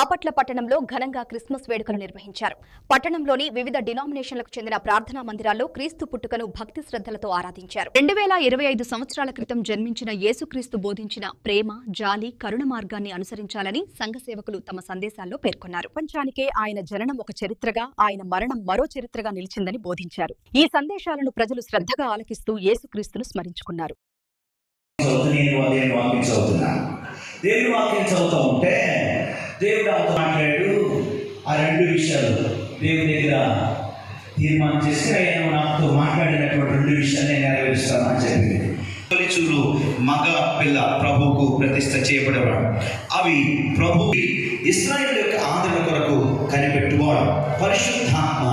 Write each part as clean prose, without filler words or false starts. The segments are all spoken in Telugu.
బాపట్ల పట్టణంలో ఘనంగా క్రిస్మస్ వేడుకలు నిర్వహించారు. పట్టణంలోని వివిధ డినామినేషన్లకు చెందిన ప్రార్థనా మందిరాల్లో క్రీస్తు పుట్టుకను భక్తి శ్రద్ధలతో ఆరాధించారు. 2025 సంవత్సరాల క్రితం జన్మించిన యేసుక్రీస్తు బోధించిన ప్రేమ, జాలి, కరుణ మార్గాన్ని అనుసరించాలని సంఘ సేవకులు తమ సందేశాల్లో పేర్కొన్నారు. ప్రపంచానికే ఆయన జననం ఒక చరిత్రగా, ఆయన మరణం మరో చరిత్రగా నిలిచిందని బోధించారు. ఈ సందేశాలను ప్రజలు శ్రద్ధగా ఆలకిస్తూ యేసుక్రీస్తును స్మరించుకున్నారు. దేవుని వాక్యం చదువుతూ ఉంటే దేవుడు అంత మాట్లాడు. ఆ రెండు విషయాలు దేవుని దగ్గర తీర్మానం చేసి ఆయన నాతో మాట్లాడినటువంటి రెండు విషయాలు నేను నెరవేరుస్తాను అని చెప్పింది. తొలిచూరు మగ పిల్ల ప్రభువుకు ప్రతిష్ఠ చేయబడేవాడు. అవి ప్రభు ఇశ్రాయేలు యొక్క ఆదరణ కొరకు కనిపెట్టువాడు. పరిశుద్ధాత్మ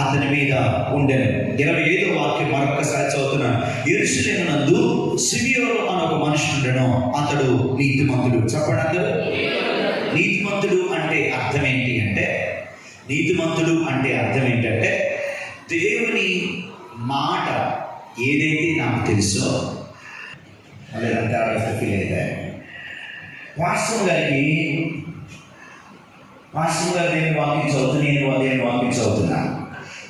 అతని మీద ఉండెను. 25వ వాక్యం మరొకసారి చదువుతున్నాను. యెరూషలేమునందు సిమియోను అనే ఒక మనుషుడును, అతడు నీతిమంతుడు. చెప్పండి అందరూ. నీతిమంతుడు అంటే అర్థం ఏంటి అంటే, నీతిమంతుడు అంటే అర్థం ఏంటంటే దేవుని మాట ఏదైతే నాకు తెలుసో అదంతా ఫీల్ అయితే వాస్తవం గారు దేవుని వాక్యం చదువుతూ నేను దేవుని వాక్యం చదువుతున్నాను.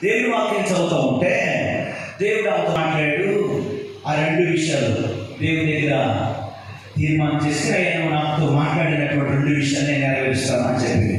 దేవుని వాక్యం చదువుతూ ఉంటే దేవుడు అంత మాట్లాడు. ఆ రెండు విషయాలు దేవుని దగ్గర తీర్మానం చేసి ఆయన నాతో మాట్లాడినటువంటి రెండు విషయాలు నేను నెరవేరుస్తాను అని చెప్పింది.